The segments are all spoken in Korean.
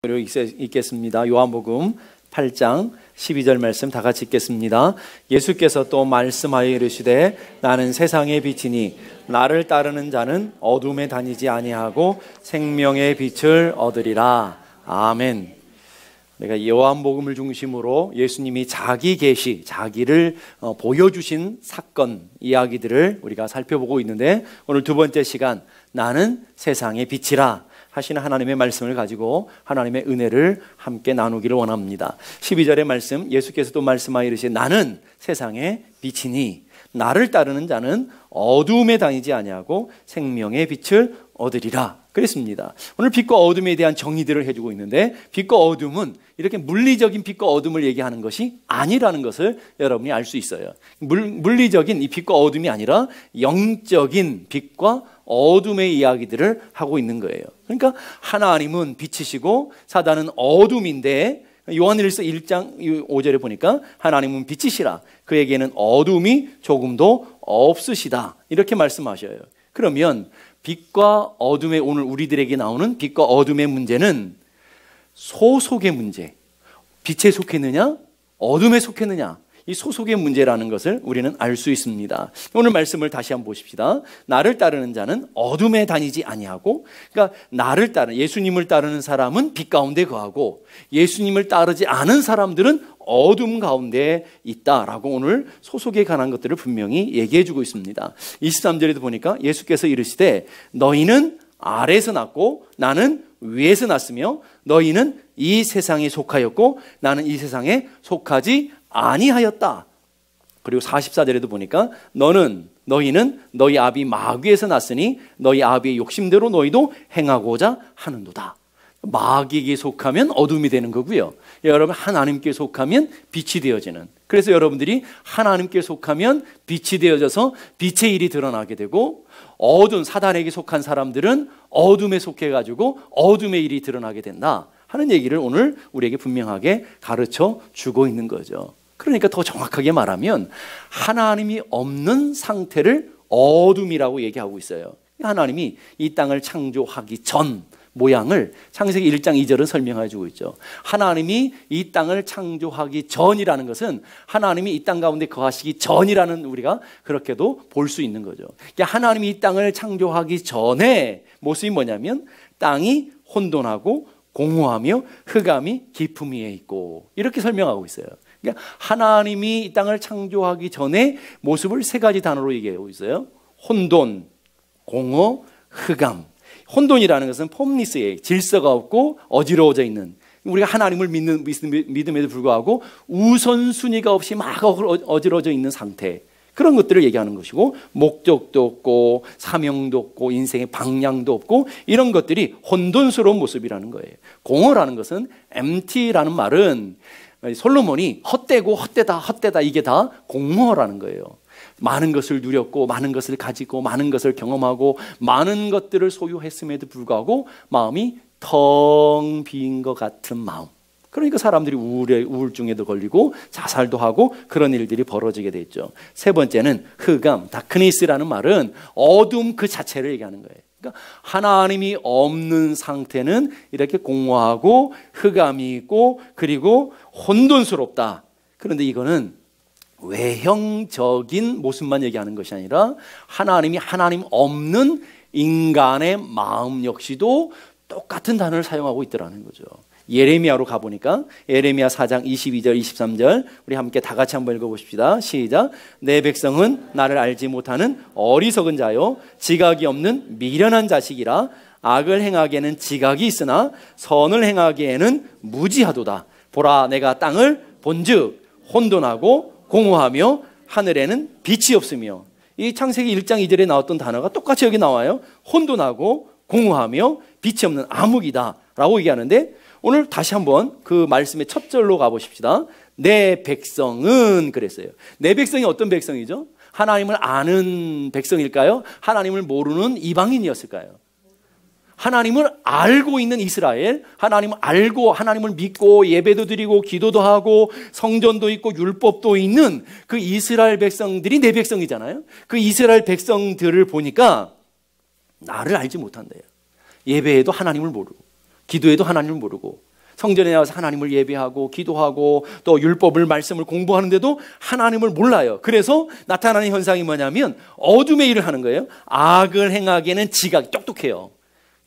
읽겠습니다. 요한복음 8장 12절 말씀 다 같이 읽겠습니다. 예수께서 또 말씀하여 이르시되 나는 세상의 빛이니 나를 따르는 자는 어둠에 다니지 아니하고 생명의 빛을 얻으리라. 아멘. 우리가 요한복음을 중심으로 예수님이 자기 계시, 자기를 보여주신 사건, 이야기들을 우리가 살펴보고 있는데, 오늘 두 번째 시간, 나는 세상의 빛이라 하시는 하나님의 말씀을 가지고 하나님의 은혜를 함께 나누기를 원합니다. 12절의 말씀, 예수께서도 말씀하여 이르시되 나는 세상의 빛이니 나를 따르는 자는 어두움에 다니지 아니하고 생명의 빛을 얻으리라 그랬습니다. 오늘 빛과 어둠에 대한 정의들을 해주고 있는데, 빛과 어둠은 이렇게 물리적인 빛과 어둠을 얘기하는 것이 아니라는 것을 여러분이 알 수 있어요. 물리적인 이 빛과 어둠이 아니라 영적인 빛과 어둠의 이야기들을 하고 있는 거예요. 그러니까 하나님은 빛이시고 사단은 어둠인데, 요한일서 1장 5절에 보니까 하나님은 빛이시라 그에게는 어둠이 조금도 없으시다 이렇게 말씀하셔요. 그러면 빛과 어둠의, 오늘 우리들에게 나오는 빛과 어둠의 문제는 소속의 문제, 빛에 속했느냐 어둠에 속했느냐, 이 소속의 문제라는 것을 우리는 알 수 있습니다. 오늘 말씀을 다시 한번 보십시다. 나를 따르는 자는 어둠에 다니지 아니하고, 그러니까 나를 따르는, 예수님을 따르는 사람은 빛 가운데 거하고 예수님을 따르지 않은 사람들은 어둠 가운데 있다라고 오늘 소속에 관한 것들을 분명히 얘기해 주고 있습니다. 23절에도 보니까 예수께서 이르시되 너희는 아래에서 났고 나는 위에서 났으며 너희는 이 세상에 속하였고 나는 이 세상에 속하지 아니하였다. 그리고 44절에도 보니까 너희는 너희 아비 마귀에서 났으니 너희 아비의 욕심대로 너희도 행하고자 하는도다. 마귀에게 속하면 어둠이 되는 거고요. 여러분 하나님께 속하면 빛이 되어지는, 그래서 여러분들이 하나님께 속하면 빛이 되어져서 빛의 일이 드러나게 되고, 어두운 사단에게 속한 사람들은 어둠에 속해가지고 어둠의 일이 드러나게 된다 하는 얘기를 오늘 우리에게 분명하게 가르쳐 주고 있는 거죠. 그러니까 더 정확하게 말하면 하나님이 없는 상태를 어둠이라고 얘기하고 있어요. 하나님이 이 땅을 창조하기 전 모양을 창세기 1장 2절은 설명해 주고 있죠. 하나님이 이 땅을 창조하기 전이라는 것은 하나님이 이 땅 가운데 거하시기 전이라는, 우리가 그렇게도 볼 수 있는 거죠. 그러니까 하나님이 이 땅을 창조하기 전에 모습이 뭐냐면 땅이 혼돈하고 공허하며 흑암이 깊음 위에 있고, 이렇게 설명하고 있어요. 그러니까 하나님이 이 땅을 창조하기 전에 모습을 세 가지 단어로 얘기하고 있어요. 혼돈, 공허, 흑암. 혼돈이라는 것은 폼리스의 질서가 없고 어지러워져 있는, 우리가 하나님을 믿음에도 불구하고 우선순위가 없이 막 어지러워져 있는 상태, 그런 것들을 얘기하는 것이고, 목적도 없고 사명도 없고 인생의 방향도 없고 이런 것들이 혼돈스러운 모습이라는 거예요. 공허라는 것은 empty라는 말은 솔로몬이 헛되고 헛되다 이게 다 공허라는 거예요. 많은 것을 누렸고 많은 것을 가지고 많은 것을 경험하고 많은 것들을 소유했음에도 불구하고 마음이 텅 빈 것 같은 마음. 그러니까 사람들이 우울증에도 걸리고 자살도 하고 그런 일들이 벌어지게 됐죠. 세 번째는 흑암, 다크니스라는 말은 어둠 그 자체를 얘기하는 거예요. 그러니까 하나님이 없는 상태는 이렇게 공허하고 흑암이 있고 그리고 혼돈스럽다. 그런데 이거는 외형적인 모습만 얘기하는 것이 아니라 하나님 없는 인간의 마음 역시도 똑같은 단어를 사용하고 있더라는 거죠. 예레미야로 가보니까 예레미야 4장 22절 23절 우리 함께 다 같이 한번 읽어보십시다. 시작. 내 백성은 나를 알지 못하는 어리석은 자요 지각이 없는 미련한 자식이라. 악을 행하기에는 지각이 있으나 선을 행하기에는 무지하도다. 보라 내가 땅을 본즉 혼돈하고 공허하며 하늘에는 빛이 없으며. 이 창세기 1장 2절에 나왔던 단어가 똑같이 여기 나와요. 혼돈하고 공허하며 빛이 없는 암흑이다 라고 얘기하는데, 오늘 다시 한번 그 말씀의 첫 절로 가보십시다. 내 백성은 그랬어요. 내 백성이 어떤 백성이죠? 하나님을 아는 백성일까요? 하나님을 모르는 이방인이었을까요? 하나님을 알고 있는 이스라엘, 하나님을 알고 하나님을 믿고 예배도 드리고 기도도 하고 성전도 있고 율법도 있는 그 이스라엘 백성들이 내 백성이잖아요. 그 이스라엘 백성들을 보니까 나를 알지 못한대요. 예배에도 하나님을 모르고 기도에도 하나님을 모르고 성전에 나와서 하나님을 예배하고 기도하고 또 율법을 말씀을 공부하는데도 하나님을 몰라요. 그래서 나타나는 현상이 뭐냐면 어둠의 일을 하는 거예요. 악을 행하기에는 지각이 똑똑해요.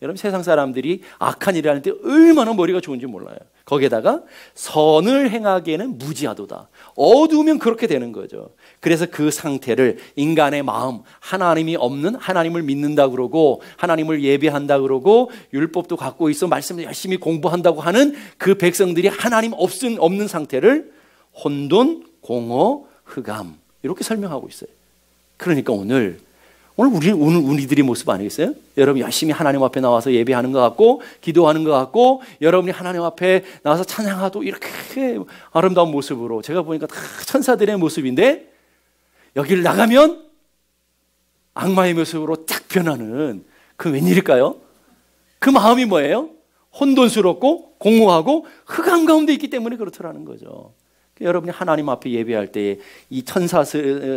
여러분 세상 사람들이 악한 일을 하는데 얼마나 머리가 좋은지 몰라요. 거기에다가 선을 행하기에는 무지하도다. 어두우면 그렇게 되는 거죠. 그래서 그 상태를 인간의 마음, 하나님이 없는 하나님을 믿는다 그러고 하나님을 예배한다 그러고 율법도 갖고 있어 말씀을 열심히 공부한다고 하는 그 백성들이 하나님 없는 상태를 혼돈, 공허, 흑암 이렇게 설명하고 있어요. 그러니까 오늘 우리들의 모습 아니겠어요? 여러분 열심히 하나님 앞에 나와서 예배하는 것 같고 기도하는 것 같고 여러분이 하나님 앞에 나와서 찬양하도 이렇게 아름다운 모습으로 제가 보니까 다 천사들의 모습인데 여기를 나가면 악마의 모습으로 딱 변하는 그 웬일일까요? 그 마음이 뭐예요? 혼돈스럽고 공허하고 흑암 가운데 있기 때문에 그렇더라는 거죠. 여러분이 하나님 앞에 예배할 때에 이 천사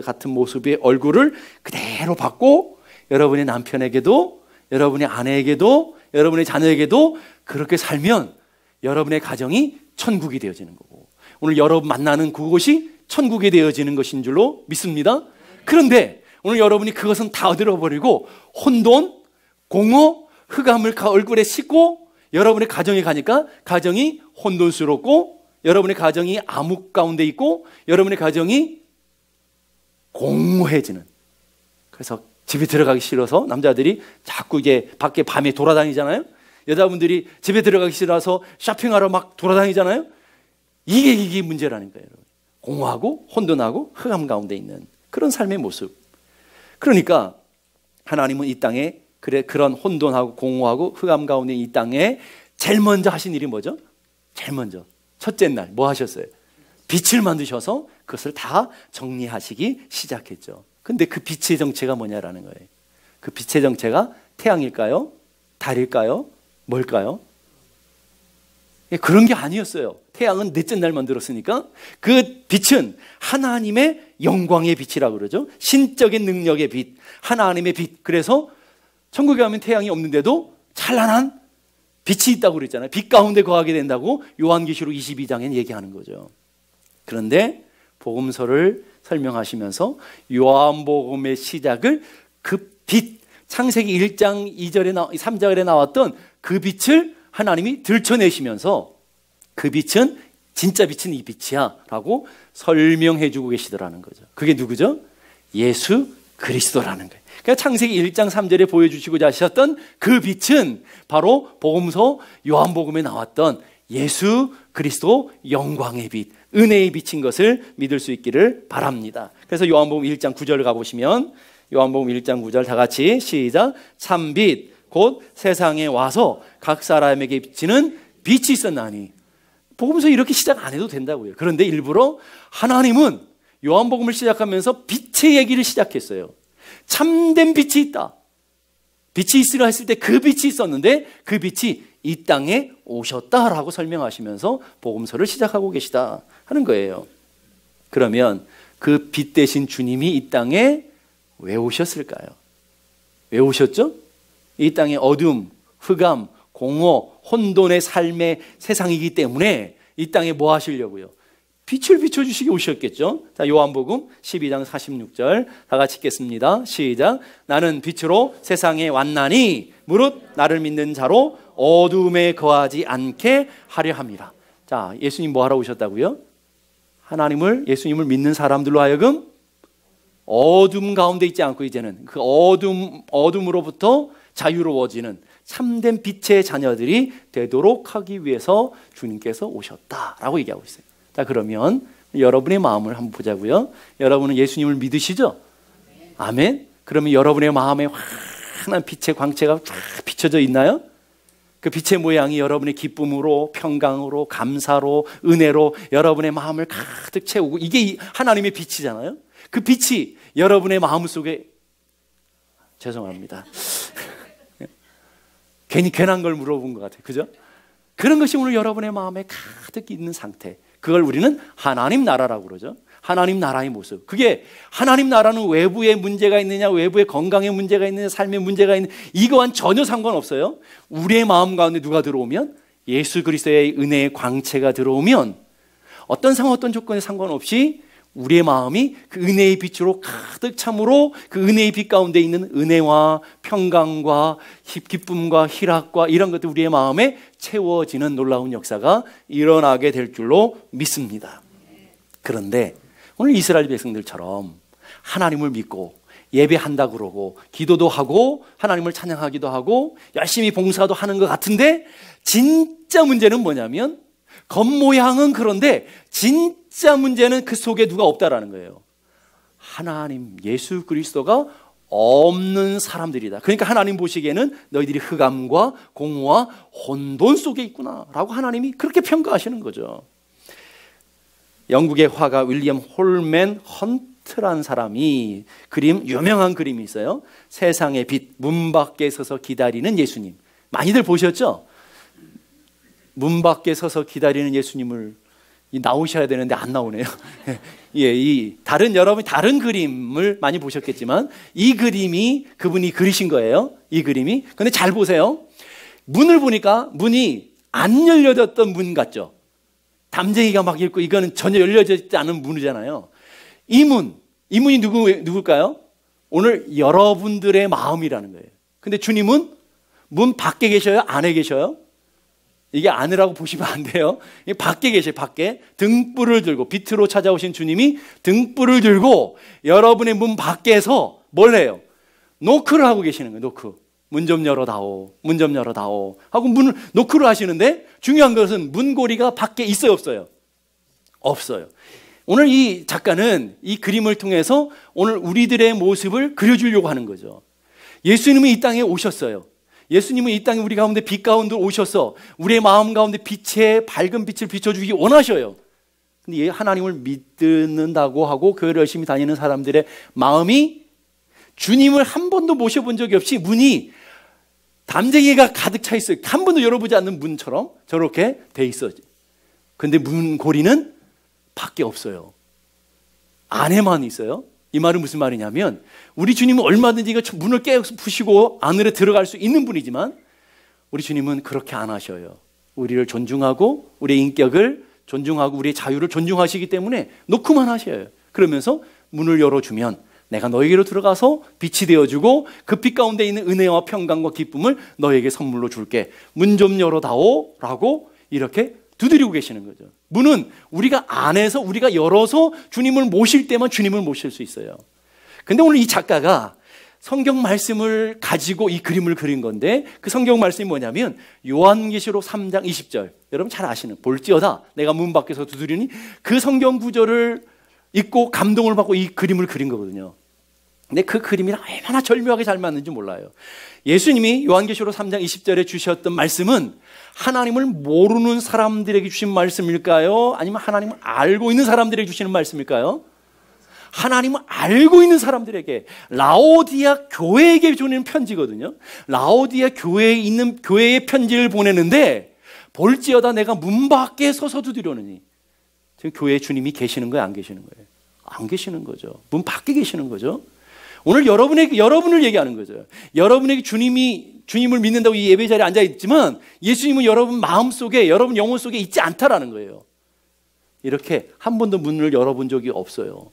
같은 모습의 얼굴을 그대로 받고 여러분의 남편에게도 여러분의 아내에게도 여러분의 자녀에게도 그렇게 살면 여러분의 가정이 천국이 되어지는 거고 오늘 여러분 만나는 그곳이 천국이 되어지는 것인 줄로 믿습니다. 그런데 오늘 여러분이 그것은 다 얻어버리고 혼돈, 공허, 흑암을 얼굴에 싣고 여러분의 가정에 가니까 가정이 혼돈스럽고 여러분의 가정이 암흑 가운데 있고 여러분의 가정이 공허해지는 그래서 집에 들어가기 싫어서 남자들이 자꾸 이제 밖에 밤에 돌아다니잖아요. 여자분들이 집에 들어가기 싫어서 쇼핑하러 막 돌아다니잖아요. 이게 문제라는 거예요. 공허하고 혼돈하고 흑암 가운데 있는 그런 삶의 모습. 그러니까 하나님은 이 땅에 그런 혼돈하고 공허하고 흑암 가운데 이 땅에 제일 먼저 하신 일이 뭐죠? 제일 먼저 첫째 날 뭐 하셨어요? 빛을 만드셔서 그것을 다 정리하시기 시작했죠. 근데 그 빛의 정체가 뭐냐라는 거예요. 그 빛의 정체가 태양일까요? 달일까요? 뭘까요? 그런 게 아니었어요. 태양은 넷째 날 만들었으니까 그 빛은 하나님의 영광의 빛이라고 그러죠. 신적인 능력의 빛, 하나님의 빛. 그래서 천국에 가면 태양이 없는데도 찬란한 빛이 있다고 그랬잖아요. 빛 가운데 거하게 된다고 요한계시록 22장엔 얘기하는 거죠. 그런데 복음서를 설명하시면서 요한복음의 시작을 그 빛, 창세기 1장 2절에 3절에 나왔던 그 빛을 하나님이 들춰내시면서 그 빛은 진짜 빛은 이 빛이야 라고 설명해 주고 계시더라는 거죠. 그게 누구죠? 예수 그리스도라는 거예요. 그러니까 창세기 1장 3절에 보여주시고자 하셨던 그 빛은 바로 복음서 요한복음에 나왔던 예수 그리스도 영광의 빛, 은혜의 빛인 것을 믿을 수 있기를 바랍니다. 그래서 요한복음 1장 9절을 가보시면 요한복음 1장 9절 다 같이 시작. 참빛 곧 세상에 와서 각 사람에게 비치는 빛이 있었나니. 복음서 이렇게 시작 안 해도 된다고요. 그런데 일부러 하나님은 요한복음을 시작하면서 빛의 얘기를 시작했어요. 참된 빛이 있다. 빛이 있으라 했을 때 그 빛이 있었는데 그 빛이 이 땅에 오셨다라고 설명하시면서 복음서를 시작하고 계시다 하는 거예요. 그러면 그 빛 대신 주님이 이 땅에 왜 오셨을까요? 왜 오셨죠? 이 땅의 어둠, 흑암, 공허, 혼돈의 삶의 세상이기 때문에 이 땅에 뭐 하시려고요? 빛을 비춰주시기 오셨겠죠. 자, 요한복음 12장 46절 다 같이 읽겠습니다. 시작. 나는 빛으로 세상에 왔나니 무릇 나를 믿는 자로 어둠에 거하지 않게 하려 함이라. 자, 예수님 뭐 하러 오셨다고요? 예수님을 믿는 사람들로 하여금 어둠 가운데 있지 않고 이제는 그 어둠으로부터 자유로워지는 참된 빛의 자녀들이 되도록 하기 위해서 주님께서 오셨다라고 얘기하고 있어요. 자, 그러면 여러분의 마음을 한번 보자고요. 여러분은 예수님을 믿으시죠? 아멘. 그러면 여러분의 마음에 환한 빛의 광채가 쫙 비춰져 있나요? 그 빛의 모양이 여러분의 기쁨으로, 평강으로, 감사로, 은혜로 여러분의 마음을 가득 채우고, 이게 하나님의 빛이잖아요. 그 빛이 여러분의 마음 속에, 죄송합니다. 괜히 괜한 걸 물어본 것 같아요. 그죠? 그런 것이 오늘 여러분의 마음에 가득 있는 상태. 그걸 우리는 하나님 나라라고 그러죠. 하나님 나라의 모습. 그게 하나님 나라는 외부에 문제가 있느냐, 외부에 건강에 문제가 있느냐, 삶에 문제가 있느냐, 이거와는 전혀 상관없어요. 우리의 마음 가운데 누가 들어오면 예수 그리스도의 은혜의 광채가 들어오면 어떤 상황 어떤 조건에 상관없이 우리의 마음이 그 은혜의 빛으로 가득 참으로 그 은혜의 빛 가운데 있는 은혜와 평강과 기쁨과 희락과 이런 것들 우리의 마음에 채워지는 놀라운 역사가 일어나게 될 줄로 믿습니다. 그런데 오늘 이스라엘 백성들처럼 하나님을 믿고 예배한다 그러고 기도도 하고 하나님을 찬양하기도 하고 열심히 봉사도 하는 것 같은데 진짜 문제는 뭐냐면 겉모양은 그런데 진짜 문제는 그 속에 누가 없다라는 거예요. 하나님 예수 그리스도가 없는 사람들이다. 그러니까 하나님 보시기에는 너희들이 흑암과 공허와 혼돈 속에 있구나 라고 하나님이 그렇게 평가하시는 거죠. 영국의 화가 윌리엄 홀맨 헌트라는 사람이 유명한 그림이 있어요. 세상의 빛, 문 밖에 서서 기다리는 예수님. 많이들 보셨죠? 문 밖에 서서 기다리는 예수님을 나오셔야 되는데 안 나오네요. 예, 여러분이 다른 그림을 많이 보셨겠지만 이 그림이 그분이 그리신 거예요. 이 그림이. 근데 잘 보세요. 문을 보니까 문이 안 열려졌던 문 같죠? 담쟁이가 막 있고 이거는 전혀 열려지지 않은 문이잖아요. 이 문이 누굴까요? 오늘 여러분들의 마음이라는 거예요. 근데 주님은 문 밖에 계셔요? 안에 계셔요? 이게 안이라고 보시면 안 돼요. 밖에 계세요. 밖에 등불을 들고 빛으로 찾아오신 주님이 등불을 들고 여러분의 문 밖에서 뭘 해요? 노크를 하고 계시는 거예요. 노크. 문 좀 열어다오. 문 좀 열어다오. 하고 문을 노크를 하시는데 중요한 것은 문고리가 밖에 있어요? 없어요? 없어요. 오늘 이 작가는 이 그림을 통해서 오늘 우리들의 모습을 그려주려고 하는 거죠. 예수님은 이 땅에 오셨어요. 예수님은 이 땅에 우리 가운데 빛 가운데 오셔서 우리의 마음 가운데 빛의 밝은 빛을 비춰주기 원하셔요. 근데 하나님을 믿는다고 하고 교회를 열심히 다니는 사람들의 마음이 주님을 한 번도 모셔본 적이 없이 문이 담쟁이가 가득 차 있어요. 한 번도 열어보지 않는 문처럼 저렇게 돼 있어요. 근데 문고리는 밖에 없어요. 안에만 있어요. 이 말은 무슨 말이냐면 우리 주님은 얼마든지 문을 깨부시고 안으로 들어갈 수 있는 분이지만 우리 주님은 그렇게 안 하셔요. 우리를 존중하고 우리의 인격을 존중하고 우리의 자유를 존중하시기 때문에 노크만 하셔요. 그러면서 문을 열어주면 내가 너에게로 들어가서 빛이 되어주고 그 빛 가운데 있는 은혜와 평강과 기쁨을 너에게 선물로 줄게. 문 좀 열어다오 라고 이렇게 두드리고 계시는 거죠. 문은 우리가 안에서 우리가 열어서 주님을 모실 때만 주님을 모실 수 있어요. 근데 오늘 이 작가가 성경 말씀을 가지고 이 그림을 그린 건데 그 성경 말씀이 뭐냐면 요한계시록 3장 20절. 여러분 잘 아시는 볼지어다 내가 문 밖에서 두드리니 그 성경 구절을 읽고 감동을 받고 이 그림을 그린 거거든요. 근데 그 그림이랑 얼마나 절묘하게 잘 맞는지 몰라요. 예수님이 요한계시록 3장 20절에 주셨던 말씀은 하나님을 모르는 사람들에게 주신 말씀일까요? 아니면 하나님을 알고 있는 사람들에게 주시는 말씀일까요? 하나님을 알고 있는 사람들에게 라오디아 교회에게 주는 편지거든요. 라오디아 교회에 있는 교회의 편지를 보내는데 볼지어다 내가 문 밖에 서서 두드려느니 지금 교회에 주님이 계시는 거예요? 안 계시는 거예요? 안 계시는 거죠. 문 밖에 계시는 거죠. 오늘 여러분을 얘기하는 거죠. 여러분에게 주님을 믿는다고 이 예배 자리에 앉아 있지만 예수님은 여러분 마음 속에 여러분 영혼 속에 있지 않다라는 거예요. 이렇게 한 번도 문을 열어본 적이 없어요.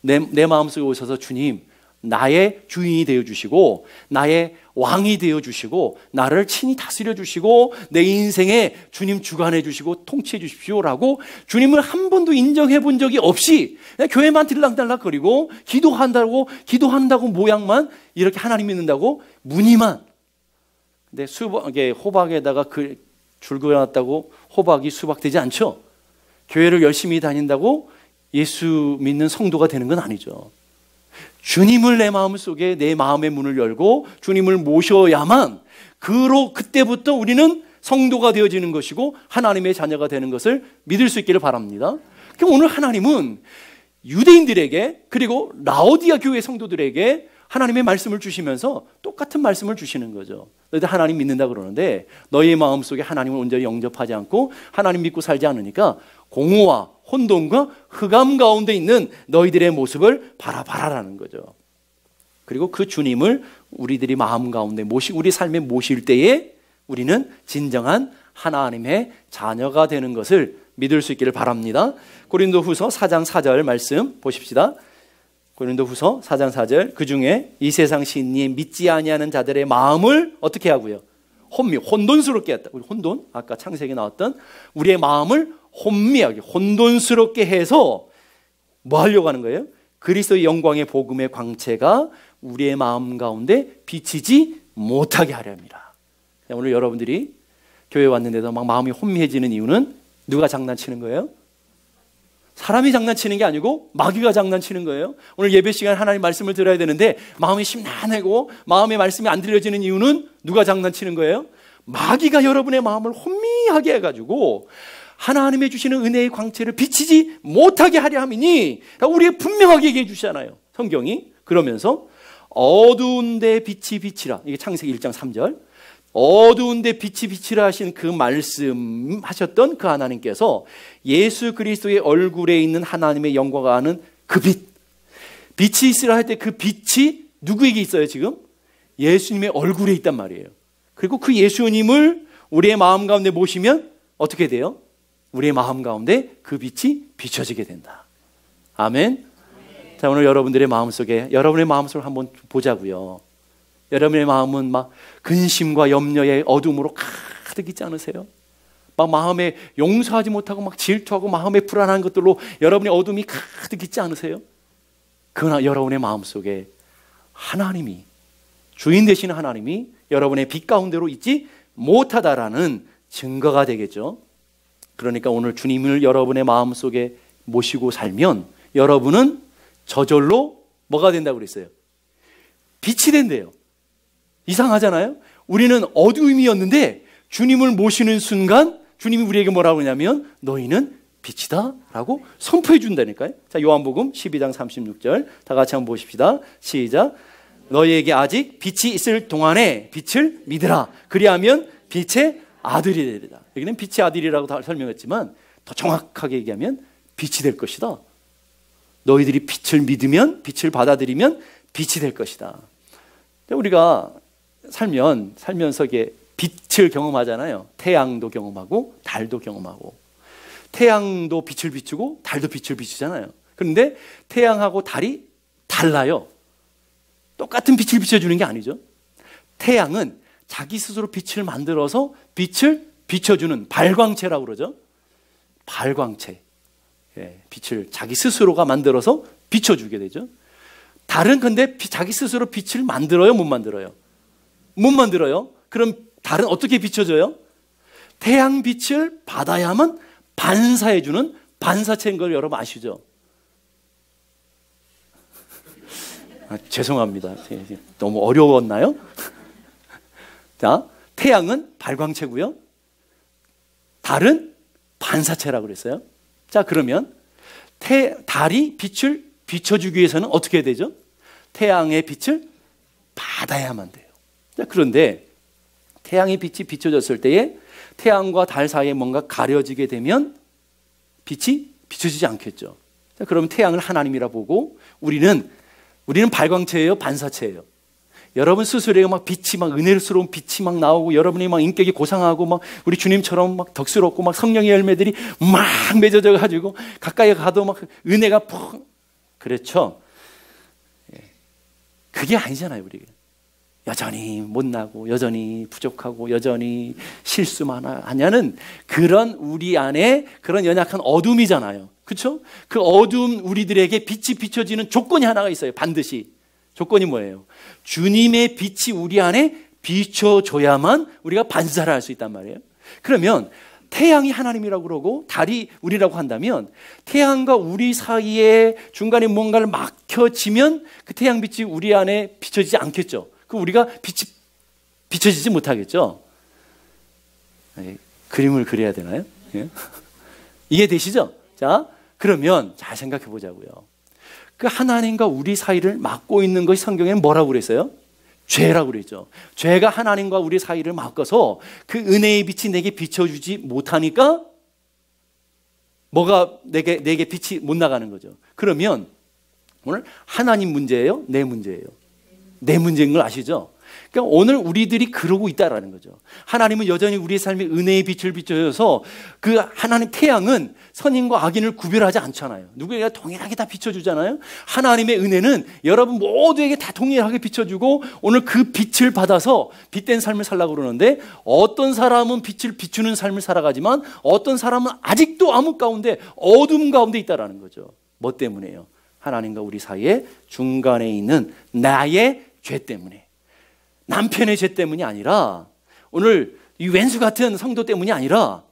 내 마음속에 오셔서 주님 나의 주인이 되어주시고 나의 왕이 되어주시고 나를 친히 다스려 주시고 내 인생에 주님 주관해 주시고 통치해 주십시오라고 주님을 한 번도 인정해 본 적이 없이 그냥 교회만 들락달락거리고 기도한다고 모양만 이렇게 하나님 믿는다고 무늬만. 근데 호박에다가 줄 그어놨다고 호박이 수박되지 않죠. 교회를 열심히 다닌다고 예수 믿는 성도가 되는 건 아니죠. 주님을 내 마음 속에 내 마음의 문을 열고 주님을 모셔야만 그때부터 우리는 성도가 되어지는 것이고 하나님의 자녀가 되는 것을 믿을 수 있기를 바랍니다. 그럼 오늘 하나님은 유대인들에게 그리고 라오디아 교회 성도들에게 하나님의 말씀을 주시면서 똑같은 말씀을 주시는 거죠. 너희들 하나님 믿는다 그러는데 너희의 마음속에 하나님을 온전히 영접하지 않고 하나님 믿고 살지 않으니까 공허와 혼돈과 흑암 가운데 있는 너희들의 모습을 바라봐라라는 거죠. 그리고 그 주님을 우리들이 마음 가운데 우리 삶에 모실 때에 우리는 진정한 하나님의 자녀가 되는 것을 믿을 수 있기를 바랍니다. 고린도후서 4장 4절 말씀 보십시다. 고린도후서 4장 4절, 그 중에 이 세상 신이 믿지 아니하는 자들의 마음을 어떻게 하고요? 혼돈스럽게 했다. 우리 혼돈, 아까 창세기에 나왔던 우리의 마음을 혼미하게, 혼돈스럽게 해서 뭐 하려고 하는 거예요? 그리스도의 영광의 복음의 광채가 우리의 마음 가운데 비치지 못하게 하려 합니다. 오늘 여러분들이 교회 왔는데도 막 마음이 혼미해지는 이유는 누가 장난치는 거예요? 사람이 장난치는 게 아니고 마귀가 장난치는 거예요. 오늘 예배 시간 하나님 말씀을 들어야 되는데 마음이 심란하고 마음의 말씀이 안 들려지는 이유는 누가 장난치는 거예요? 마귀가 여러분의 마음을 혼미하게 해가지고 하나님의 주시는 은혜의 광채를 비치지 못하게 하려 함이니, 우리에게 분명하게 얘기해 주시잖아요, 성경이. 그러면서 어두운 데 빛이 비치라, 이게 창세기 1장 3절, 어두운 데 빛이 비치라 하신 그 말씀하셨던 그 하나님께서 예수 그리스도의 얼굴에 있는 하나님의 영광을 아는 그 빛이 있으라 할 때 그 빛이 누구에게 있어요? 지금 예수님의 얼굴에 있단 말이에요. 그리고 그 예수님을 우리의 마음 가운데 모시면 어떻게 돼요? 우리의 마음 가운데 그 빛이 비춰지게 된다. 아멘. 자, 오늘 여러분들의 마음속에, 여러분의 마음속을 한번 보자고요. 여러분의 마음은 막 근심과 염려의 어둠으로 가득 있지 않으세요? 막 마음에 용서하지 못하고 막 질투하고 마음에 불안한 것들로 여러분의 어둠이 가득 있지 않으세요? 그러나 여러분의 마음속에 하나님이, 주인 되시는 하나님이 여러분의 빛 가운데로 있지 못하다라는 증거가 되겠죠. 그러니까 오늘 주님을 여러분의 마음속에 모시고 살면 여러분은 저절로 뭐가 된다고 그랬어요? 빛이 된대요. 이상하잖아요? 우리는 어두움이었는데 주님을 모시는 순간 주님이 우리에게 뭐라고 하냐면 너희는 빛이다 라고 선포해 준다니까요. 자, 요한복음 12장 36절 다 같이 한번 보십시다. 시작. 너희에게 아직 빛이 있을 동안에 빛을 믿으라. 그리하면 빛의 아들이 되리라. 여기는 빛의 아들이라고 다 설명했지만 더 정확하게 얘기하면 빛이 될 것이다. 너희들이 빛을 믿으면, 빛을 받아들이면 빛이 될 것이다. 우리가 살면서 이게 빛을 경험하잖아요. 태양도 경험하고 달도 경험하고, 태양도 빛을 비추고 달도 빛을 비추잖아요. 그런데 태양하고 달이 달라요. 똑같은 빛을 비춰주는 게 아니죠. 태양은 자기 스스로 빛을 만들어서 빛을 비춰주는 발광체라고 그러죠. 발광체. 빛을 자기 스스로가 만들어서 비춰주게 되죠. 달은 근데 자기 스스로 빛을 만들어요? 못 만들어요? 못 만들어요. 그럼 달은 어떻게 비춰져요? 태양 빛을 받아야만 반사해주는 반사체인 걸 여러분 아시죠? 죄송합니다. 너무 어려웠나요? 자, 태양은 발광체고요. 달은 반사체라고 그랬어요. 자, 그러면 달이 빛을 비춰주기 위해서는 어떻게 해야 되죠? 태양의 빛을 받아야만 돼요. 자, 그런데 태양의 빛이 비춰졌을 때에 태양과 달 사이에 뭔가 가려지게 되면 빛이 비춰지지 않겠죠. 자, 그러면 태양을 하나님이라 보고 우리는 발광체예요, 반사체예요? 여러분 스스로에게 막 빛이, 막 은혜스러운 빛이 막 나오고 여러분이 막 인격이 고상하고 막 우리 주님처럼 막 덕스럽고 막 성령의 열매들이 막 맺어져 가지고 가까이 가도 막 은혜가 푹, 그렇죠? 그게 아니잖아요. 우리 여전히 못나고 여전히 부족하고 여전히 실수만 하냐는 그런 우리 안에 그런 연약한 어둠이잖아요. 그렇죠? 그 어두운 우리들에게 빛이 비춰지는 조건이 하나가 있어요. 반드시. 조건이 뭐예요? 주님의 빛이 우리 안에 비춰줘야만 우리가 반사를 할 수 있단 말이에요. 그러면 태양이 하나님이라고 그러고 달이 우리라고 한다면 태양과 우리 사이에 중간에 뭔가를 막혀지면 그 태양빛이 우리 안에 비춰지지 않겠죠. 그 우리가 빛이 비춰지지 못하겠죠. 그림을 그려야 되나요? 예? 이해되시죠? 자, 그러면 잘 생각해 보자고요. 그 하나님과 우리 사이를 막고 있는 것이 성경에는 뭐라고 그랬어요? 죄라고 그랬죠. 죄가 하나님과 우리 사이를 막아서 그 은혜의 빛이 내게 비춰주지 못하니까 뭐가 내게 빛이 못 나가는 거죠. 그러면 오늘 하나님 문제예요? 내 문제예요? 내 문제인 걸 아시죠? 그러니까 오늘 우리들이 그러고 있다라는 거죠. 하나님은 여전히 우리의 삶에 은혜의 빛을 비춰줘서 그 하나님 태양은 선인과 악인을 구별하지 않잖아요. 누구에게 동일하게 다 비춰주잖아요. 하나님의 은혜는 여러분 모두에게 다 동일하게 비춰주고 오늘 그 빛을 받아서 빛된 삶을 살라고 그러는데 어떤 사람은 빛을 비추는 삶을 살아가지만 어떤 사람은 아직도 암흑 가운데 어둠 가운데 있다라는 거죠. 뭐 때문에요? 하나님과 우리 사이에 중간에 있는 나의 죄 때문에, 남편의 죄 때문이 아니라 오늘 이 왼수 같은 성도 때문이 아니라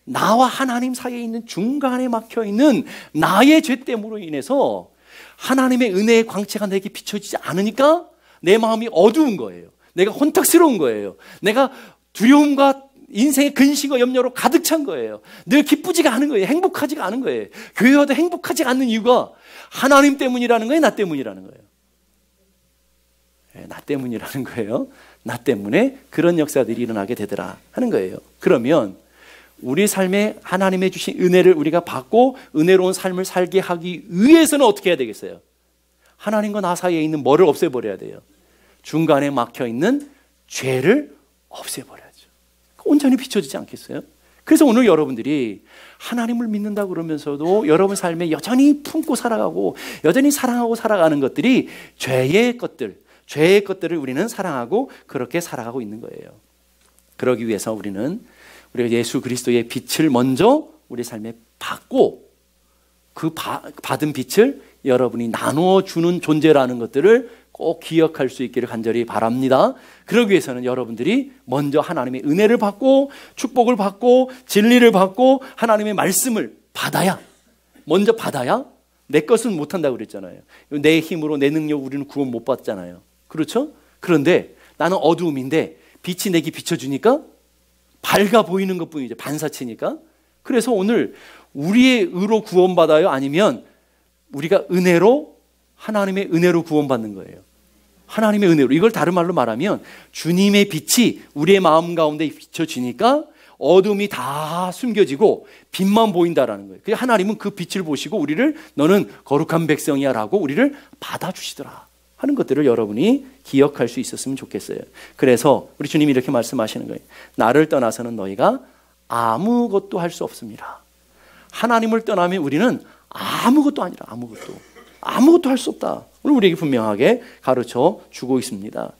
나와 하나님 사이에 있는 중간에 막혀있는 나의 죄 때문으로 인해서 하나님의 은혜의 광채가 내게 비춰지지 않으니까 내 마음이 어두운 거예요. 내가 혼탁스러운 거예요. 내가 두려움과 인생의 근심과 염려로 가득 찬 거예요. 늘 기쁘지가 않은 거예요. 행복하지가 않은 거예요. 교회 와도 행복하지 않는 이유가 하나님 때문이라는 거예요? 나 때문이라는 거예요? 나 때문이라는 거예요. 나 때문에 그런 역사들이 일어나게 되더라 하는 거예요. 그러면 우리 삶에 하나님의 주신 은혜를 우리가 받고 은혜로운 삶을 살게 하기 위해서는 어떻게 해야 되겠어요? 하나님과 나 사이에 있는 뭐를 없애버려야 돼요? 중간에 막혀있는 죄를 없애버려야죠. 온전히 비춰지지 않겠어요? 그래서 오늘 여러분들이 하나님을 믿는다 그러면서도 여러분 삶에 여전히 품고 살아가고 여전히 사랑하고 살아가는 것들이 죄의 것들을 우리는 사랑하고 그렇게 살아가고 있는 거예요. 그러기 위해서 우리가 예수 그리스도의 빛을 먼저 우리 삶에 받고 그 받은 빛을 여러분이 나눠주는 존재라는 것들을 꼭 기억할 수 있기를 간절히 바랍니다. 그러기 위해서는 여러분들이 먼저 하나님의 은혜를 받고 축복을 받고 진리를 받고 하나님의 말씀을 먼저 받아야 내 것은 못한다고 그랬잖아요. 내 힘으로 내 능력으로 우리는 구원 못 받잖아요. 그렇죠? 그런데 나는 어두움인데 빛이 내게 비춰주니까 밝아 보이는 것뿐이죠. 반사체니까. 그래서 오늘 우리의 의로 구원받아요? 아니면 우리가 하나님의 은혜로 구원받는 거예요. 하나님의 은혜로. 이걸 다른 말로 말하면 주님의 빛이 우리의 마음 가운데 비춰지니까 어둠이 다 숨겨지고 빛만 보인다라는 거예요. 그래서 하나님은 그 빛을 보시고 너는 거룩한 백성이야 라고 우리를 받아주시더라 하는 것들을 여러분이 기억할 수 있었으면 좋겠어요. 그래서 우리 주님이 이렇게 말씀하시는 거예요. 나를 떠나서는 너희가 아무것도 할 수 없습니다. 하나님을 떠나면 우리는 아무것도 할 수 없다. 오늘 우리에게 분명하게 가르쳐 주고 있습니다.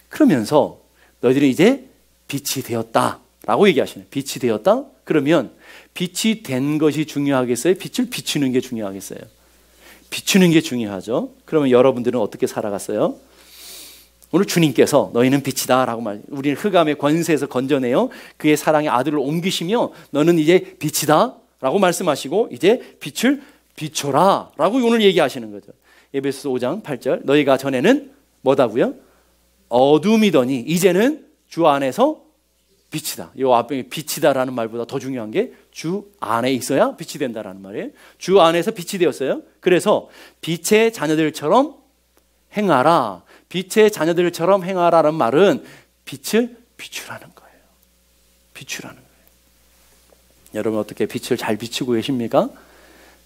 그러면서 너희들이 이제 빛이 되었다라고 얘기하시네요. 빛이 되었다? 그러면 빛이 된 것이 중요하겠어요? 빛을 비추는 게 중요하겠어요? 비추는 게 중요하죠. 그러면 여러분들은 어떻게 살아갔어요? 오늘 주님께서 너희는 빛이다 라고 우리는 흑암의 권세에서 건져내요. 그의 사랑의 아들을 옮기시며 너는 이제 빛이다 라고 말씀하시고 이제 빛을 비춰라 라고 오늘 얘기하시는 거죠. 에베소서 5장 8절 너희가 전에는 뭐다고요? 어둠이더니 이제는 주 안에서 빛이다. 이 앞에 빛이다라는 말보다 더 중요한 게 주 안에 있어야 빛이 된다라는 말이에요. 주 안에서 빛이 되었어요. 그래서 빛의 자녀들처럼 행하라. 빛의 자녀들처럼 행하라는 말은 빛을 비추라는 거예요. 비추라는 거예요. 여러분 어떻게 빛을 잘 비추고 계십니까?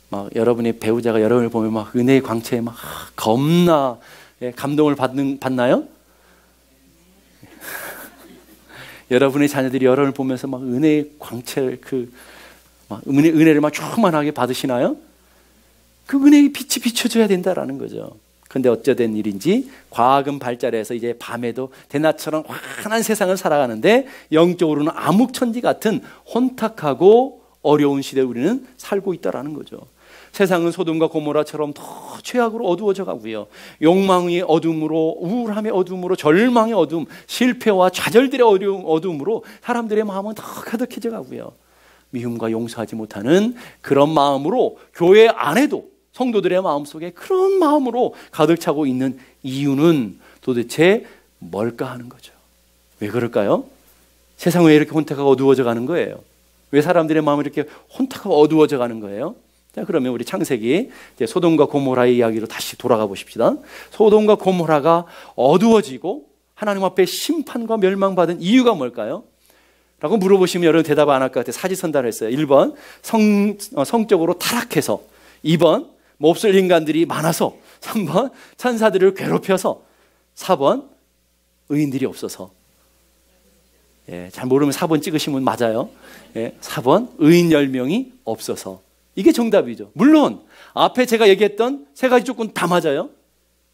막 여러분의 배우자가 여러분을 보면 막 은혜의 광채에 막 겁나 감동을 받나요? 여러분의 자녀들이 여러분을 보면서 막 은혜의 광채를 은혜를 막 충만하게 받으시나요? 그 은혜의 빛이 비춰줘야 된다라는 거죠. 그런데 어쩌된 일인지 과학은 발달해서 이제 밤에도 대낮처럼 환한 세상을 살아가는데 영적으로는 암흑천지 같은 혼탁하고 어려운 시대에 우리는 살고 있다라는 거죠. 세상은 소돔과 고모라처럼 더 최악으로 어두워져 가고요. 욕망의 어둠으로, 우울함의 어둠으로, 절망의 어둠, 실패와 좌절들의 어둠으로 사람들의 마음은 더 가득해져 가고요. 미움과 용서하지 못하는 그런 마음으로 교회 안에도 성도들의 마음속에 그런 마음으로 가득 차고 있는 이유는 도대체 뭘까 하는 거죠. 왜 그럴까요? 세상은 왜 이렇게 혼탁하고 어두워져 가는 거예요? 왜 사람들의 마음이 이렇게 혼탁하고 어두워져 가는 거예요? 자, 그러면 우리 창세기 이제 소돔과 고모라의 이야기로 다시 돌아가 보십시다. 소돔과 고모라가 어두워지고 하나님 앞에 심판과 멸망받은 이유가 뭘까요? 라고 물어보시면 여러분 대답 안 할 것 같아요. 사지선다를 했어요. 1번 성적으로 타락해서, 2번 몹쓸 인간들이 많아서, 3번 천사들을 괴롭혀서, 4번 의인들이 없어서. 잘 모르면 4번 찍으시면 맞아요. 4번 의인 10명이 없어서. 이게 정답이죠. 물론 앞에 제가 얘기했던 세 가지 조건 다 맞아요.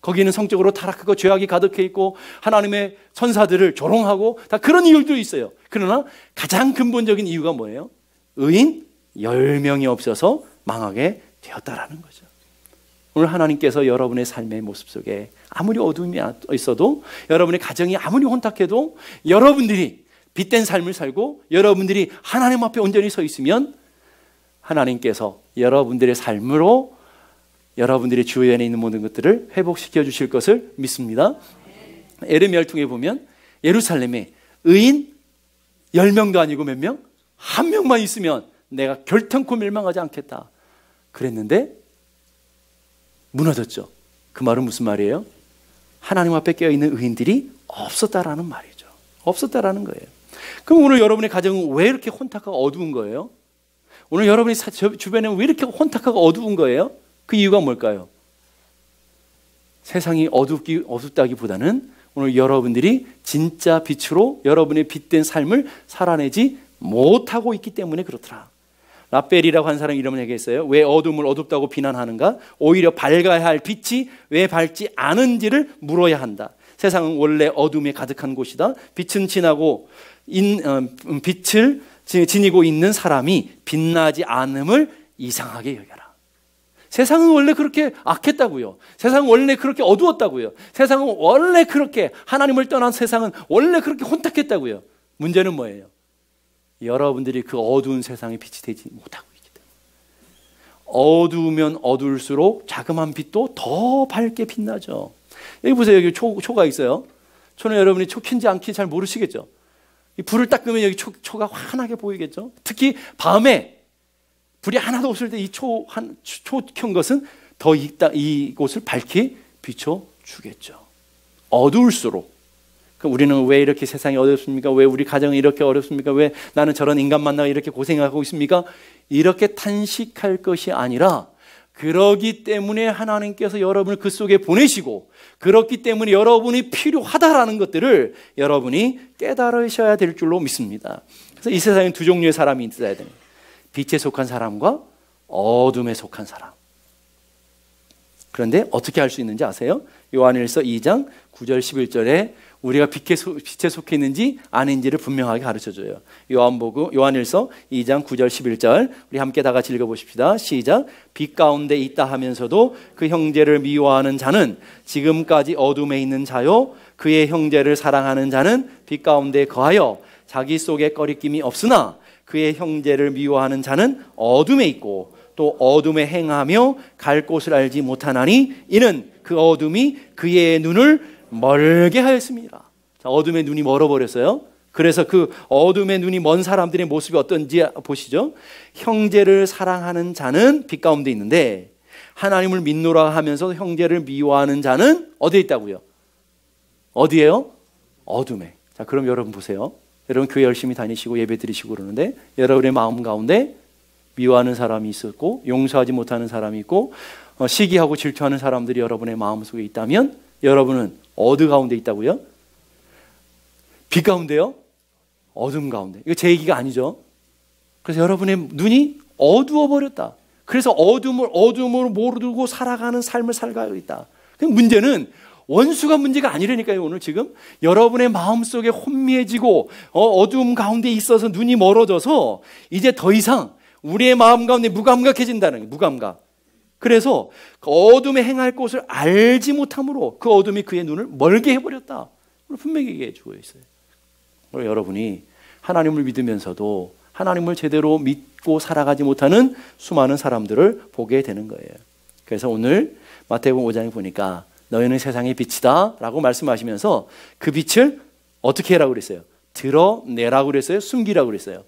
거기는 성적으로 타락하고 죄악이 가득해 있고 하나님의 천사들을 조롱하고 다 그런 이유도 있어요. 그러나 가장 근본적인 이유가 뭐예요? 의인 10명이 없어서 망하게 되었다라는 거죠. 오늘 하나님께서 여러분의 삶의 모습 속에 아무리 어둠이 있어도, 여러분의 가정이 아무리 혼탁해도, 여러분들이 빛된 삶을 살고 여러분들이 하나님 앞에 온전히 서 있으면 하나님께서 여러분들의 삶으로 여러분들의 주변에 있는 모든 것들을 회복시켜 주실 것을 믿습니다. 에레미야를 통해 보면 예루살렘에 의인 10명도 아니고 몇 명? 한 명만 있으면 내가 결탄코 멸망하지 않겠다 그랬는데 무너졌죠. 그 말은 무슨 말이에요? 하나님 앞에 깨어있는 의인들이 없었다라는 말이죠. 없었다라는 거예요. 그럼 오늘 여러분의 가정은 왜 이렇게 혼탁하고 어두운 거예요? 오늘 여러분이 주변에 왜 이렇게 혼탁하고 어두운 거예요? 그 이유가 뭘까요? 세상이 어둡다기보다는 오늘 여러분들이 진짜 빛으로 여러분의 빛된 삶을 살아내지 못하고 있기 때문에 그렇더라. 라벨이라고 한 사람 이름을 얘기했어요. 왜 어둠을 어둡다고 비난하는가? 오히려 밝아야 할 빛이 왜 밝지 않은지를 물어야 한다. 세상은 원래 어둠에 가득한 곳이다. 빛은 빛을 지니고 있는 사람이 빛나지 않음을 이상하게 여겨라. 세상은 원래 그렇게 악했다고요. 세상은 원래 그렇게 어두웠다고요. 세상은 원래 그렇게, 하나님을 떠난 세상은 원래 그렇게 혼탁했다고요. 문제는 뭐예요? 여러분들이 그 어두운 세상에 빛이 되지 못하고 있기 때문에. 어두우면 어두울수록 자그마한 빛도 더 밝게 빛나죠. 여기 보세요. 여기 초가 있어요. 초는 여러분이 초 킨지 안 킨지 잘 모르시겠죠. 이 불을 딱 끄면 여기 초가 환하게 보이겠죠. 특히 밤에 불이 하나도 없을 때 이 초 켠 것은 더 이곳을 밝게 비춰주겠죠. 어두울수록. 그럼 우리는 왜 이렇게 세상이 어렵습니까? 왜 우리 가정이 이렇게 어렵습니까? 왜 나는 저런 인간 만나고 이렇게 고생하고 있습니까? 이렇게 탄식할 것이 아니라, 그러기 때문에 하나님께서 여러분을 그 속에 보내시고, 그렇기 때문에 여러분이 필요하다라는 것들을 여러분이 깨달으셔야 될 줄로 믿습니다. 그래서 이 세상에 두 종류의 사람이 있어야 됩니다. 빛에 속한 사람과 어둠에 속한 사람. 그런데 어떻게 할 수 있는지 아세요? 요한일서 2장 9절 11절에 우리가 빛에 속해 있는지 아닌지를 분명하게 가르쳐줘요. 요한일서 2장 9절 11절 우리 함께 다 같이 읽어보십시다. 시작. 빛 가운데 있다 하면서도 그 형제를 미워하는 자는 지금까지 어둠에 있는 자요, 그의 형제를 사랑하는 자는 빛 가운데 거하여 자기 속에 꺼리낌이 없으나 그의 형제를 미워하는 자는 어둠에 있고 또 어둠에 행하며 갈 곳을 알지 못하나니 이는 그 어둠이 그의 눈을 멀게 하였습니다. 자, 어둠의 눈이 멀어버렸어요. 그래서 그 어둠의 눈이 먼 사람들의 모습이 어떤지 보시죠. 형제를 사랑하는 자는 빛 가운데 있는데 하나님을 믿노라 하면서 형제를 미워하는 자는 어디에 있다고요? 어디에요? 어둠에. 자, 그럼 여러분 보세요. 여러분 교회 열심히 다니시고 예배 드리시고 그러는데 여러분의 마음 가운데 미워하는 사람이 있었고 용서하지 못하는 사람이 있고 시기하고 질투하는 사람들이 여러분의 마음속에 있다면 여러분은 어디 가운데 있다고요? 빛 가운데요? 어둠 가운데. 이거 제 얘기가 아니죠. 그래서 여러분의 눈이 어두워 버렸다. 그래서 어둠으로 모르고 살아가는 삶을 살아가고 있다. 문제는 원수가 문제가 아니라니까요. 오늘 지금 여러분의 마음속에 혼미해지고 어두움 가운데 있어서 눈이 멀어져서 이제 더 이상 우리의 마음 가운데 무감각해진다는 거예요. 무감각. 그래서 그 어둠에 행할 곳을 알지 못함으로 그 어둠이 그의 눈을 멀게 해버렸다. 분명히 얘기해 주고 있어요. 여러분이 하나님을 믿으면서도 하나님을 제대로 믿고 살아가지 못하는 수많은 사람들을 보게 되는 거예요. 그래서 오늘 마태복음 5장에 보니까 너희는 세상의 빛이다 라고 말씀하시면서 그 빛을 어떻게 해라고 그랬어요? 드러내라고 그랬어요? 숨기라고 그랬어요?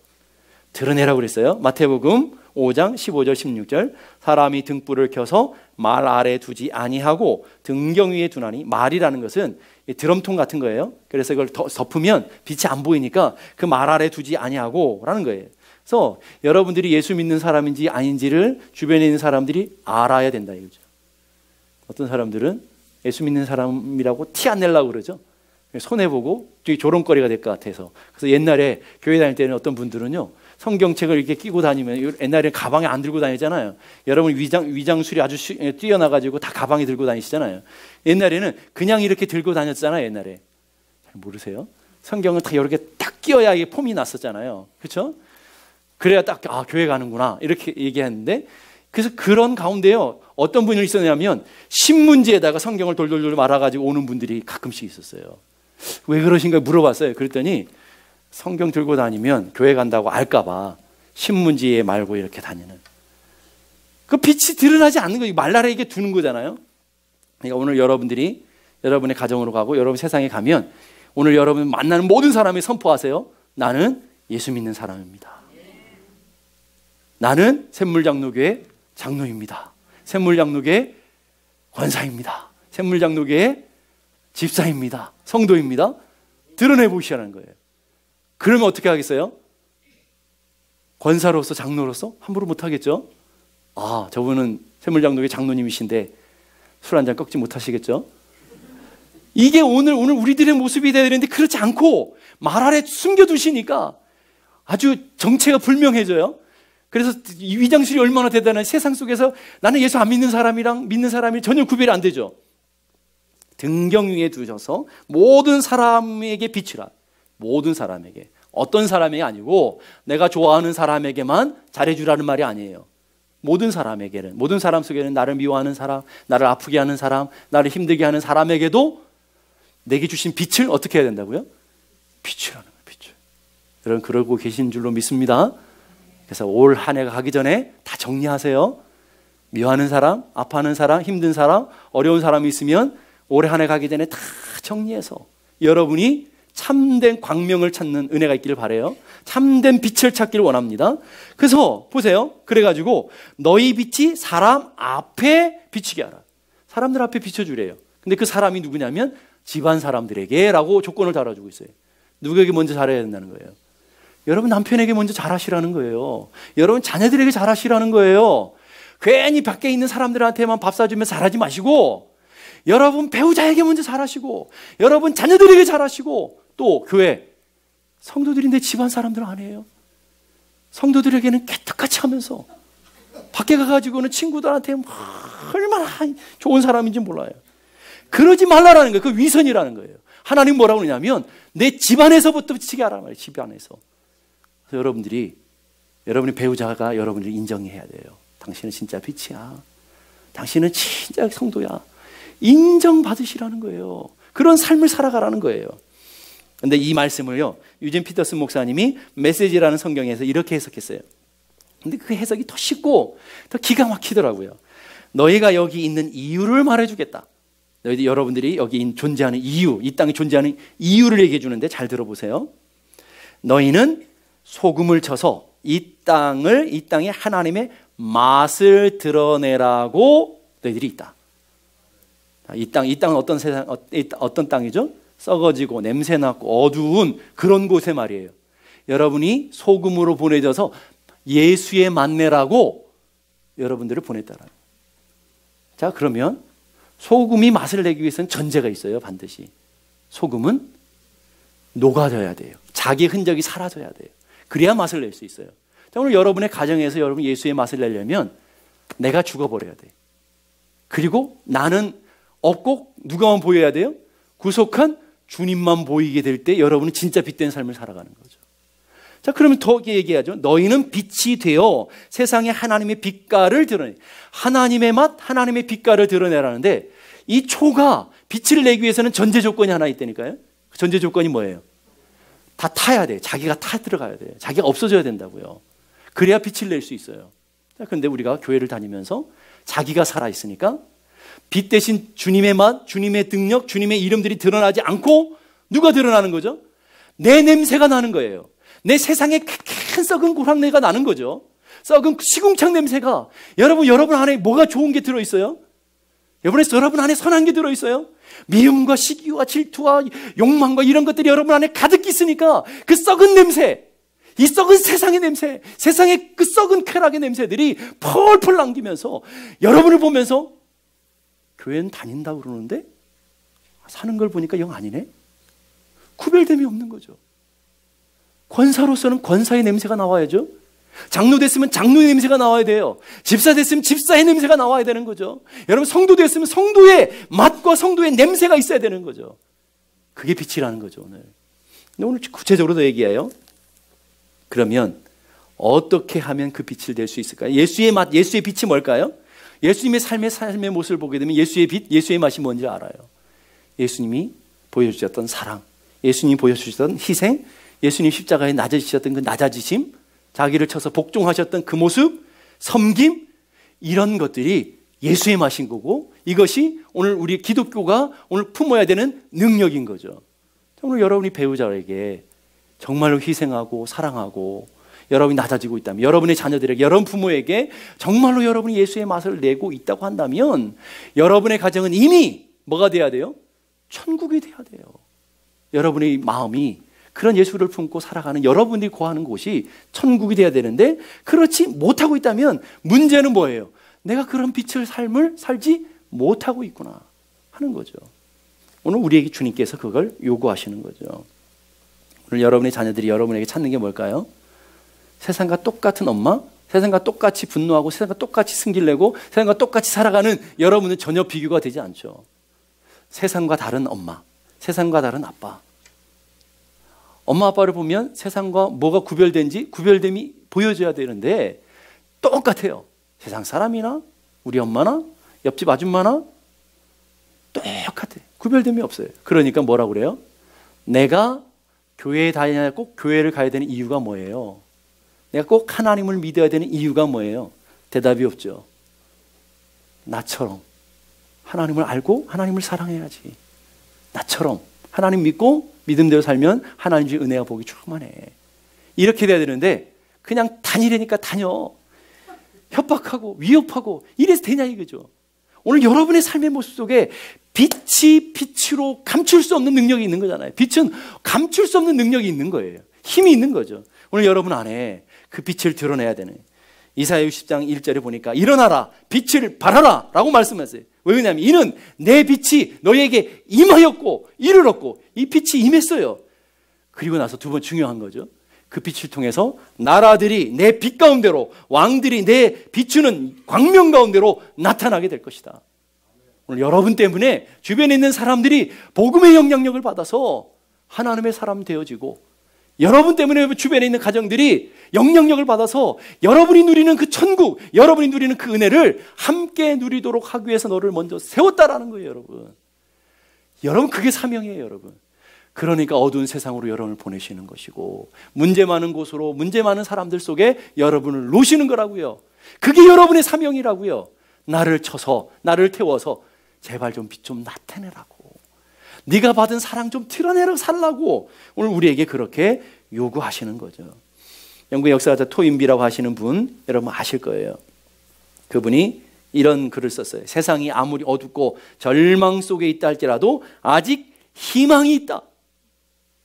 드러내라고 그랬어요. 마태복음 5장 15절 16절 사람이 등불을 켜서 말 아래 두지 아니하고 등경 위에 두나니, 말이라는 것은 드럼통 같은 거예요. 그래서 이걸 덮으면 빛이 안 보이니까 그 말 아래 두지 아니하고 라는 거예요. 그래서 여러분들이 예수 믿는 사람인지 아닌지를 주변에 있는 사람들이 알아야 된다 이거죠. 어떤 사람들은 예수 믿는 사람이라고 티 안 내려고 그러죠. 손해보고 되게 조롱거리가 될 것 같아서. 그래서 옛날에 교회 다닐 때는 어떤 분들은요, 성경책을 이렇게 끼고 다니면, 옛날에 가방에 안 들고 다니잖아요. 여러분 위장술이 아주 뛰어나가지고 다 가방에 들고 다니시잖아요. 옛날에는 그냥 이렇게 들고 다녔잖아요. 옛날에. 잘 모르세요? 성경을 다 이렇게 딱 끼워야 이게 폼이 났었잖아요. 그렇죠? 그래야 딱 교회 가는구나 이렇게 얘기했는데, 그래서 그런 가운데요, 어떤 분이 있었냐면 신문지에다가 성경을 돌돌돌 말아가지고 오는 분들이 가끔씩 있었어요. 왜 그러신가 물어봤어요. 그랬더니 성경 들고 다니면 교회 간다고 알까봐 신문지에 말고 이렇게 다니는, 그 빛이 드러나지 않는 거예요. 말라에게 두는 거잖아요. 그러니까 오늘 여러분들이 여러분의 가정으로 가고 여러분 세상에 가면 오늘 여러분 만나는 모든 사람이 선포하세요. 나는 예수 믿는 사람입니다. 나는 샘물장로교회 장로입니다. 샘물장로교회 권사입니다. 샘물장로교회 집사입니다. 성도입니다. 드러내 보시라는 거예요. 그러면 어떻게 하겠어요? 권사로서 장로로서 함부로 못하겠죠? 저분은 샘물장로교회 장로님이신데 술 한잔 꺾지 못하시겠죠? 이게 오늘 우리들의 모습이 되어야 되는데 그렇지 않고 말 아래 숨겨두시니까 아주 정체가 불명해져요. 그래서 이 위장술이 얼마나 대단한, 세상 속에서 나는 예수 안 믿는 사람이랑 믿는 사람이 전혀 구별이 안 되죠. 등경 위에 두셔서 모든 사람에게 비추라. 모든 사람에게. 어떤 사람에게 아니고 내가 좋아하는 사람에게만 잘해주라는 말이 아니에요. 모든 사람에게는, 모든 사람 속에는 나를 미워하는 사람, 나를 아프게 하는 사람, 나를 힘들게 하는 사람에게도 내게 주신 빛을 어떻게 해야 된다고요? 비추라는 거예요. 비추. 여러분 그러고 계신 줄로 믿습니다. 그래서 올 한 해가 가기 전에 다 정리하세요. 미워하는 사람, 아파하는 사람, 힘든 사람, 어려운 사람이 있으면 올해 한 해 가기 전에 다 정리해서 여러분이 참된 광명을 찾는 은혜가 있기를 바라요. 참된 빛을 찾기를 원합니다. 그래서 보세요. 그래가지고 너희 빛이 사람 앞에 비추게 하라. 사람들 앞에 비춰주래요. 근데 그 사람이 누구냐면 집안 사람들에게 라고 조건을 달아주고 있어요. 누구에게 먼저 잘해야 된다는 거예요? 여러분 남편에게 먼저 잘하시라는 거예요. 여러분 자녀들에게 잘하시라는 거예요. 괜히 밖에 있는 사람들한테만 밥 사주면 잘하지 마시고 여러분 배우자에게 먼저 잘하시고 여러분 자녀들에게 잘하시고 또 교회 성도들인데 집안 사람들 아니에요. 성도들에게는 깨끗같이 하면서 밖에 가가지고는 친구들한테 얼마나 좋은 사람인지 몰라요. 그러지 말라라는 거예요. 그 위선이라는 거예요. 하나님 뭐라고 그러냐면 내 집안에서부터 비치게 하라는 말이에요. 집안에서. 그래서 여러분의 배우자가 여러분을 인정해야 돼요. 당신은 진짜 빛이야. 당신은 진짜 성도야. 인정받으시라는 거예요. 그런 삶을 살아가라는 거예요. 근데 이 말씀을요, 유진 피터슨 목사님이 메시지라는 성경에서 이렇게 해석했어요. 근데 그 해석이 더 쉽고 더 기가 막히더라고요. 너희가 여기 있는 이유를 말해주겠다. 여러분들이 여기 존재하는 이유, 이 땅에 존재하는 이유를 얘기해 주는데 잘 들어보세요. 너희는 소금을 쳐서 이 땅에 하나님의 맛을 드러내라고 너희들이 있다. 이 땅은 어떤 땅이죠? 썩어지고 냄새나고 어두운 그런 곳에 말이에요. 여러분이 소금으로 보내져서 예수의 만내라고 여러분들을 보냈다라는. 자, 그러면 소금이 맛을 내기 위해서는 전제가 있어요. 반드시 소금은 녹아져야 돼요. 자기 흔적이 사라져야 돼요. 그래야 맛을 낼 수 있어요. 자, 오늘 여러분의 가정에서 여러분 예수의 맛을 내려면 내가 죽어버려야 돼. 그리고 나는 없고 누가만 보여야 돼요? 구속한 주님만 보이게 될 때 여러분은 진짜 빛된 삶을 살아가는 거죠. 자, 그러면 더 얘기하죠. 너희는 빛이 되어 세상에 하나님의 빛깔을 드러내. 하나님의 맛, 하나님의 빛깔을 드러내라는데 이 초가 빛을 내기 위해서는 전제 조건이 하나 있다니까요. 그 전제 조건이 뭐예요? 다 타야 돼요. 자기가 타 들어가야 돼요. 자기가 없어져야 된다고요. 그래야 빛을 낼 수 있어요. 자, 그런데 우리가 교회를 다니면서 자기가 살아있으니까 빛 대신 주님의 맛, 주님의 능력, 주님의 이름들이 드러나지 않고 누가 드러나는 거죠? 내 냄새가 나는 거예요. 내 세상에 큰 썩은 고랑내가 나는 거죠. 썩은 시궁창 냄새가. 여러분 안에 뭐가 좋은 게 들어있어요? 여러분 안에 선한 게 들어있어요? 미움과 시기와 질투와 욕망과 이런 것들이 여러분 안에 가득 있으니까 그 썩은 냄새, 이 썩은 세상의 냄새, 세상의 그 썩은 쾌락의 냄새들이 펄펄 남기면서 여러분을 보면서 교회는 다닌다고 그러는데 사는 걸 보니까 영 아니네? 구별됨이 없는 거죠. 권사로서는 권사의 냄새가 나와야죠. 장로 됐으면 장로의 냄새가 나와야 돼요. 집사 됐으면 집사의 냄새가 나와야 되는 거죠. 여러분 성도 됐으면 성도의 맛과 성도의 냄새가 있어야 되는 거죠. 그게 빛이라는 거죠. 오늘 구체적으로 더 얘기해요. 그러면 어떻게 하면 그 빛을 낼 수 있을까요? 예수의 맛, 예수의 빛이 뭘까요? 예수님의 삶의 모습을 보게 되면 예수의 빛, 예수의 맛이 뭔지 알아요. 예수님이 보여주셨던 사랑, 예수님이 보여주셨던 희생, 예수님 십자가에 낮아지셨던 그 낮아지심, 자기를 쳐서 복종하셨던 그 모습, 섬김, 이런 것들이 예수의 맛인 거고, 이것이 오늘 우리 기독교가 오늘 품어야 되는 능력인 거죠. 오늘 여러분이 배우자에게 정말로 희생하고 사랑하고 여러분이 낮아지고 있다면, 여러분의 자녀들에게, 여러분 부모에게 정말로 여러분이 예수의 맛을 내고 있다고 한다면 여러분의 가정은 이미 뭐가 돼야 돼요? 천국이 돼야 돼요. 여러분의 마음이 그런 예수를 품고 살아가는 여러분들이 거하는 곳이 천국이 돼야 되는데, 그렇지 못하고 있다면 문제는 뭐예요? 내가 그런 빛을 삶을 살지 못하고 있구나 하는 거죠. 오늘 우리에게 주님께서 그걸 요구하시는 거죠. 오늘 여러분의 자녀들이 여러분에게 찾는 게 뭘까요? 세상과 똑같은 엄마, 세상과 똑같이 분노하고 세상과 똑같이 승기를 내고 세상과 똑같이 살아가는 여러분은 전혀 비교가 되지 않죠. 세상과 다른 엄마, 세상과 다른 아빠. 엄마 아빠를 보면 세상과 뭐가 구별됨이 보여져야 되는데 똑같아요. 세상 사람이나 우리 엄마나 옆집 아줌마나 똑같아. 구별됨이 없어요. 그러니까 뭐라고 그래요? 내가 교회에 다녀야 꼭 교회를 가야 되는 이유가 뭐예요? 내가 꼭 하나님을 믿어야 되는 이유가 뭐예요? 대답이 없죠. 나처럼 하나님을 알고 하나님을 사랑해야지. 나처럼 하나님 믿고 믿음대로 살면 하나님의 은혜와 복이 충만해. 이렇게 돼야 되는데 그냥 다니려니까 다녀. 협박하고 위협하고 이래서 되냐 이거죠. 오늘 여러분의 삶의 모습 속에 빛이 빛으로 감출 수 없는 능력이 있는 거잖아요. 빛은 감출 수 없는 능력이 있는 거예요. 힘이 있는 거죠. 오늘 여러분 안에 그 빛을 드러내야 되는, 이사야 60장 1절에 보니까 일어나라 빛을 발하라 라고 말씀하세요. 왜냐하면 이는 내 빛이 너희에게 임하였고 이르렀고, 이 빛이 임했어요. 그리고 나서 두 번 중요한 거죠. 그 빛을 통해서 나라들이 내 빛 가운데로, 왕들이 내 비추는 광명 가운데로 나타나게 될 것이다. 오늘 여러분 때문에 주변에 있는 사람들이 복음의 영향력을 받아서 하나님의 사람 되어지고, 여러분 때문에 주변에 있는 가정들이 영향력을 받아서 여러분이 누리는 그 천국, 여러분이 누리는 그 은혜를 함께 누리도록 하기 위해서 너를 먼저 세웠다라는 거예요. 여러분 그게 사명이에요. 여러분. 그러니까 어두운 세상으로 여러분을 보내시는 것이고, 문제 많은 곳으로, 문제 많은 사람들 속에 여러분을 놓으시는 거라고요. 그게 여러분의 사명이라고요. 나를 쳐서, 나를 태워서 제발 좀 빛 좀 나타내라고, 네가 받은 사랑 좀 드러내라고 살라고 오늘 우리에게 그렇게 요구하시는 거죠. 영국 역사가자 토인비라고 하시는 분 여러분 아실 거예요. 그분이 이런 글을 썼어요. 세상이 아무리 어둡고 절망 속에 있다 할지라도 아직 희망이 있다.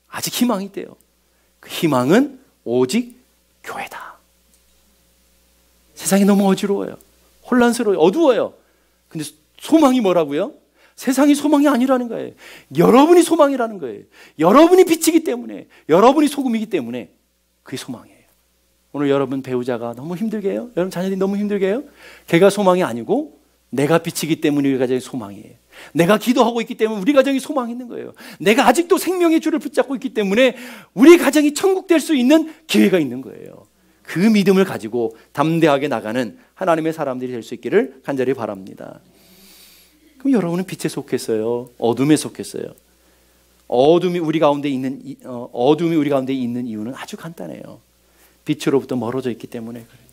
아직 희망이 있대요. 그 희망은 오직 교회다. 세상이 너무 어지러워요. 혼란스러워요. 어두워요. 근데 소망이 뭐라고요? 세상이 소망이 아니라는 거예요. 여러분이 소망이라는 거예요. 여러분이 빛이기 때문에, 여러분이 소금이기 때문에 그게 소망이에요. 오늘 여러분 배우자가 너무 힘들게 해요. 여러분 자녀들이 너무 힘들게 해요. 걔가 소망이 아니고 내가 빛이기 때문에 우리 가정이 소망이에요. 내가 기도하고 있기 때문에 우리 가정이 소망이 있는 거예요. 내가 아직도 생명의 줄을 붙잡고 있기 때문에 우리 가정이 천국 될 수 있는 기회가 있는 거예요. 그 믿음을 가지고 담대하게 나가는 하나님의 사람들이 될 수 있기를 간절히 바랍니다. 그럼 여러분은 빛에 속했어요? 어둠에 속했어요? 어둠이 우리 가운데 있는 이유는 아주 간단해요. 빛으로부터 멀어져 있기 때문에 그래요.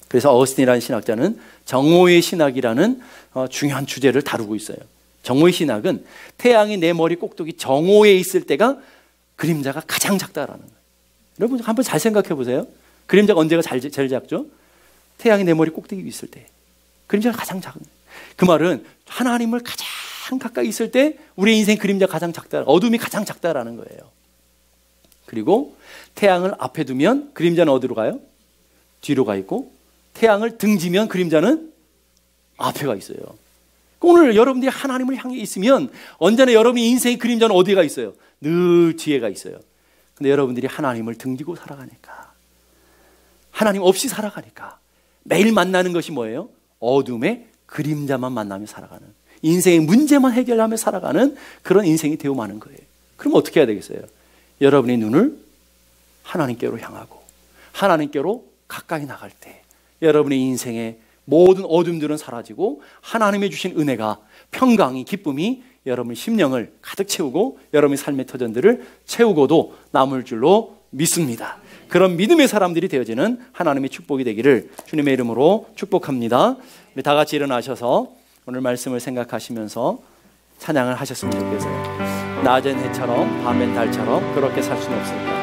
그래서 어거스틴이라는 신학자는 정오의 신학이라는 중요한 주제를 다루고 있어요. 정오의 신학은 태양이 내 머리 꼭대기 정오에 있을 때가 그림자가 가장 작다라는 거예요. 여러분 한번 잘 생각해 보세요. 그림자가 언제가 제일 작죠? 태양이 내 머리 꼭대기 있을 때 그림자가 가장 작은 거예요. 그 말은 하나님을 가장 가까이 있을 때 우리 인생 그림자가 가장 작다, 어둠이 가장 작다라는 거예요. 그리고 태양을 앞에 두면 그림자는 어디로 가요? 뒤로 가 있고, 태양을 등지면 그림자는 앞에 가 있어요. 오늘 여러분들이 하나님을 향해 있으면 언제나 여러분의 인생의 그림자는 어디가 있어요? 늘 뒤에가 있어요. 근데 여러분들이 하나님을 등지고 살아가니까, 하나님 없이 살아가니까 매일 만나는 것이 뭐예요? 어둠의 그림자만 만나며 살아가는, 인생의 문제만 해결하며 살아가는 그런 인생이 되어 마는 거예요. 그럼 어떻게 해야 되겠어요? 여러분의 눈을 하나님께로 향하고 하나님께로 가까이 나갈 때 여러분의 인생의 모든 어둠들은 사라지고 하나님의 주신 은혜가, 평강이, 기쁨이 여러분의 심령을 가득 채우고 여러분의 삶의 터전들을 채우고도 남을 줄로 믿습니다. 그런 믿음의 사람들이 되어지는 하나님의 축복이 되기를 주님의 이름으로 축복합니다. 우리 다 같이 일어나셔서 오늘 말씀을 생각하시면서 찬양을 하셨으면 좋겠어요. 낮엔 해처럼 밤엔 달처럼 그렇게 살 수는 없습니다.